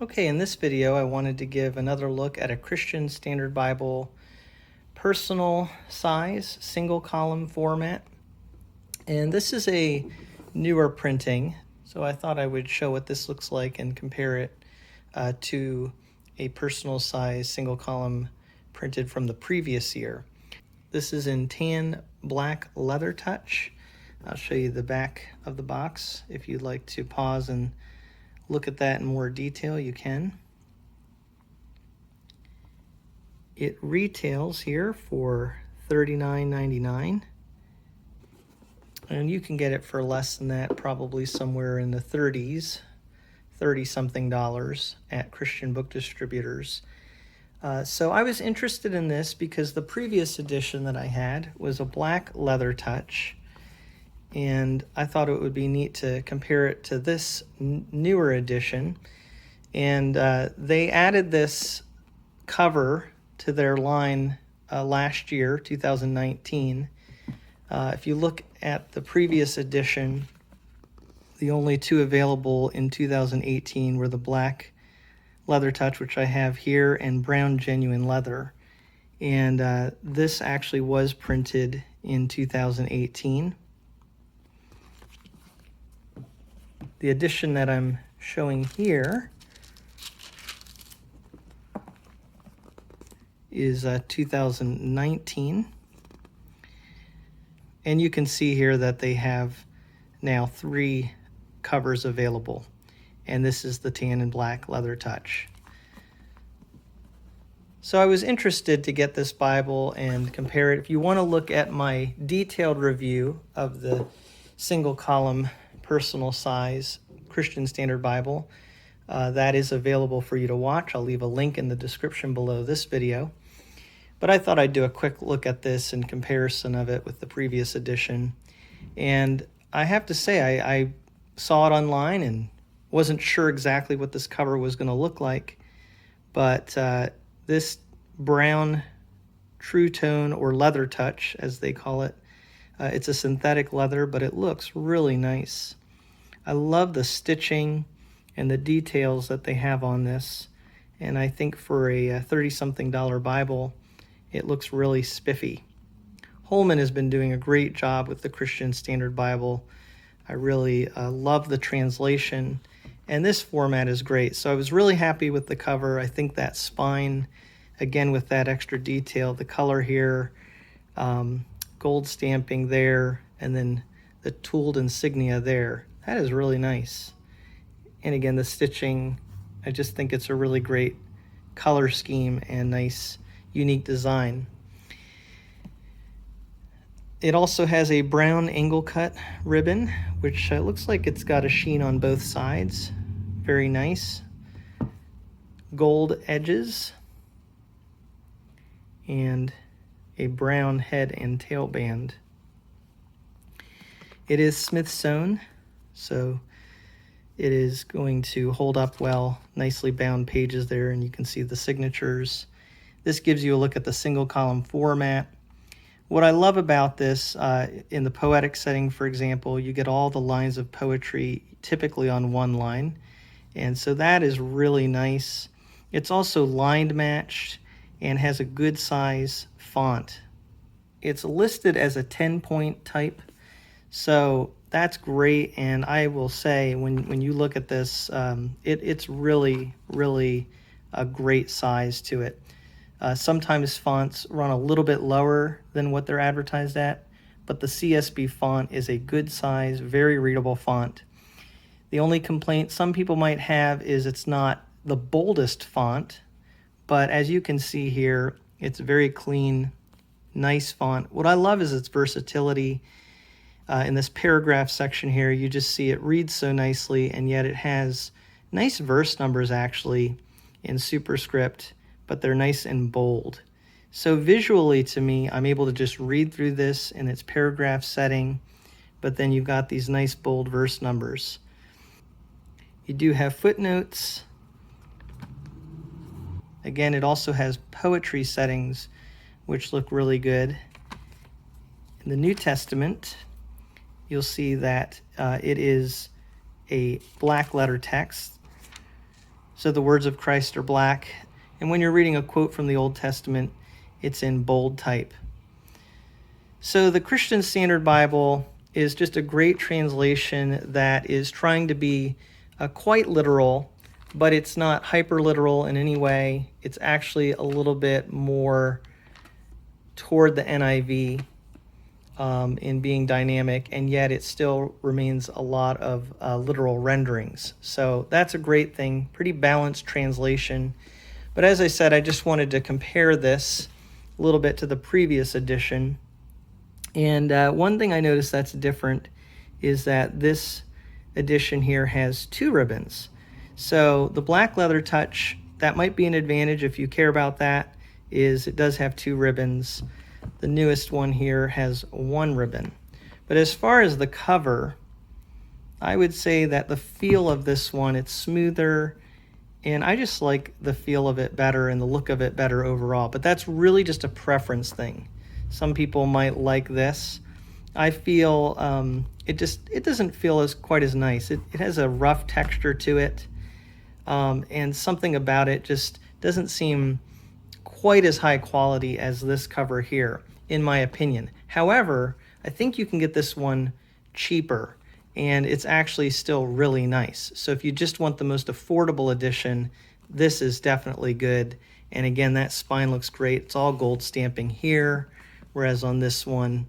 Okay, in this video I wanted to give another look at a Christian Standard Bible personal size single column format. And this is a newer printing, so I thought I would show what this looks like and compare it to a personal size single column printed from the previous year. This is in tan black Leathertouch. I'll show you the back of the box. If you'd like to pause and look at that in more detail, you can. It retails here for $39.99, and you can get it for less than that, probably somewhere in the 30-something dollars at Christian book distributors. So I was interested in this because the previous edition that I had was a black Leathertouch, and I thought it would be neat to compare it to this newer edition. And they added this cover to their line last year, 2019. If you look at the previous edition, the only two available in 2018 were the black Leathertouch, which I have here, and brown genuine leather. And this actually was printed in 2018. The edition that I'm showing here is 2019. And you can see here that they have now 3 covers available. And this is the tan and black Leathertouch. So I was interested to get this Bible and compare it. If you want to look at my detailed review of the single column personal size Christian Standard Bible, that is available for you to watch. I'll leave a link in the description below this video. But I thought I'd do a quick look at this in comparison of it with the previous edition. And I have to say, I saw it online and wasn't sure exactly what this cover was going to look like. But this brown true tone, or Leathertouch as they call it, it's a synthetic leather, but it looks really nice. I love the stitching and the details that they have on this. And I think for a $30-something Bible, it looks really spiffy. Holman has been doing a great job with the Christian Standard Bible. I really love the translation, and this format is great. So I was really happy with the cover. I think that spine, again with that extra detail, the color here, gold stamping there, and then the tooled insignia there. That is really nice. And again, the stitching, I just think it's a really great color scheme and nice, unique design. It also has a brown angle cut ribbon, which looks like it's got a sheen on both sides. Very nice. Gold edges and a brown head and tail band. It is Smyth-sewn, so it is going to hold up well. Nicely bound pages there, and you can see the signatures. This gives you a look at the single column format. What I love about this, in the poetic setting, for example, you get all the lines of poetry typically on one line, and so that is really nice. It's also lined matched and has a good size font. It's listed as a 10-point type, so that's great. And I will say, when you look at this, it's really, really a great size to it. Sometimes fonts run a little bit lower than what they're advertised at, but the CSB font is a good size, very readable font. The only complaint some people might have is it's not the boldest font, but as you can see here, it's very clean, nice font. What I love is its versatility. In this paragraph section here, you just see it reads so nicely, and yet it has nice verse numbers actually in superscript, but they're nice and bold. So visually, to me, I'm able to just read through this in its paragraph setting, but then you've got these nice bold verse numbers. You do have footnotes. Again, it also has poetry settings, which look really good. In the New Testament, you'll see that it is a black letter text. So the words of Christ are black. And when you're reading a quote from the Old Testament, it's in bold type. So the Christian Standard Bible is just a great translation that is trying to be quite literal, but it's not hyper-literal in any way. It's actually a little bit more toward the NIV in being dynamic, and yet it still remains a lot of literal renderings. So that's a great thing, pretty balanced translation. But as I said, I just wanted to compare this a little bit to the previous edition. And one thing I noticed that's different is that this edition here has 2 ribbons. So the black Leathertouch, that might be an advantage if you care about that, is it does have 2 ribbons. The newest one here has 1 ribbon. But as far as the cover, I would say that the feel of this one, it's smoother, and I just like the feel of it better and the look of it better overall. But that's really just a preference thing. Some people might like this. I feel it doesn't feel as quite as nice. It has a rough texture to it, and something about it just doesn't seem quite as high quality as this cover here, in my opinion. However, I think you can get this one cheaper, and it's actually still really nice. So if you just want the most affordable edition, this is definitely good. And again, that spine looks great. It's all gold stamping here, whereas on this one,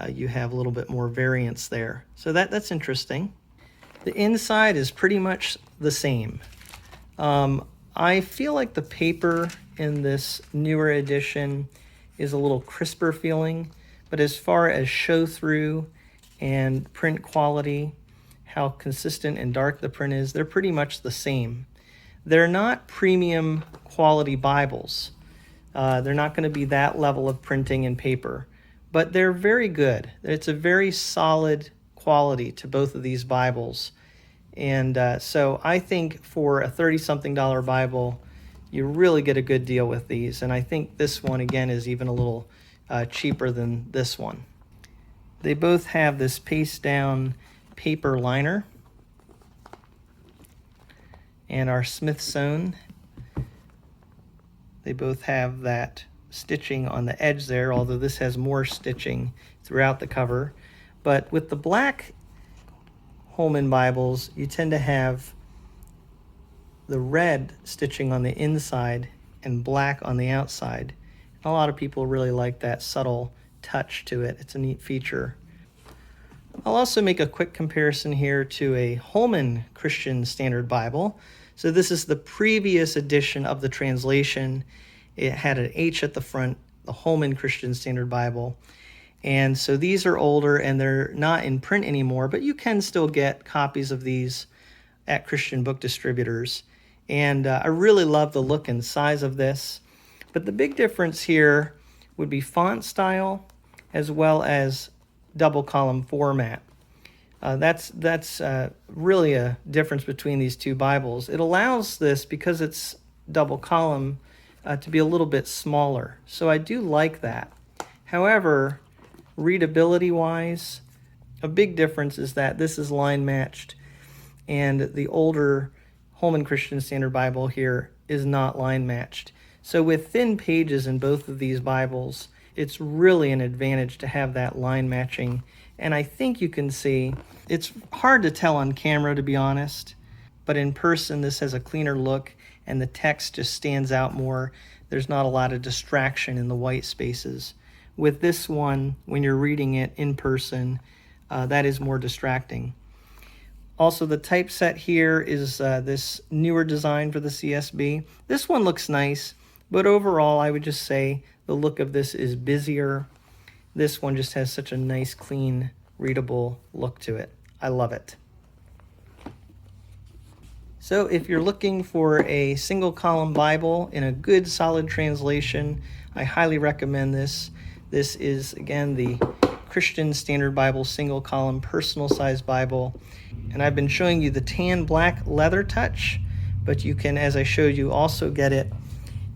you have a little bit more variance there. So that's interesting. The inside is pretty much the same. I feel like the paper in this newer edition is a little crisper feeling, but as far as show through and print quality, how consistent and dark the print is, they're pretty much the same. They're not premium quality Bibles. They're not going to be that level of printing and paper, but they're very good. It's a very solid quality to both of these Bibles. And so I think for a $30-something Bible, you really get a good deal with these. And I think this one, again, is even a little cheaper than this one. They both have this paste-down paper liner and are Smyth-sewn. They both have that stitching on the edge there, although this has more stitching throughout the cover. But with the black Holman Bibles, you tend to have the red stitching on the inside and black on the outside. And a lot of people really like that subtle touch to it. It's a neat feature. I'll also make a quick comparison here to a Holman Christian Standard Bible. So this is the previous edition of the translation. It had an H at the front, the Holman Christian Standard Bible. And so these are older and they're not in print anymore, but you can still get copies of these at Christian book distributors. And I really love the look and size of this. But the big difference here would be font style as well as double column format. That's really a difference between these two Bibles. It allows this, because it's double column, to be a little bit smaller. So I do like that. However, readability wise, a big difference is that this is line matched and the older Holman Christian Standard Bible here is not line matched. So with thin pages in both of these Bibles, it's really an advantage to have that line matching. And I think you can see, it's hard to tell on camera, to be honest, but in person this has a cleaner look and the text just stands out more. There's not a lot of distraction in the white spaces. With this one, when you're reading it in person, that is more distracting. Also, the typeset here is this newer design for the CSB. This one looks nice, but overall I would just say the look of this is busier. This one just has such a nice, clean, readable look to it. I love it. So if you're looking for a single column Bible in a good solid translation, I highly recommend this. This is, again, the Christian Standard Bible single column personal size Bible. And I've been showing you the tan black Leathertouch, but you can, as I showed you, also get it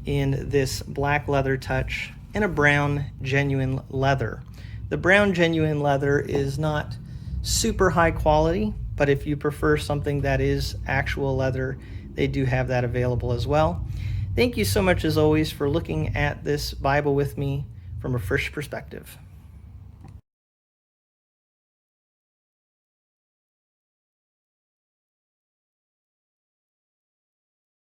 in this black Leathertouch and a brown genuine leather. The brown genuine leather is not super high quality, but if you prefer something that is actual leather, they do have that available as well. Thank you so much, as always, for looking at this Bible with me from a fresh perspective.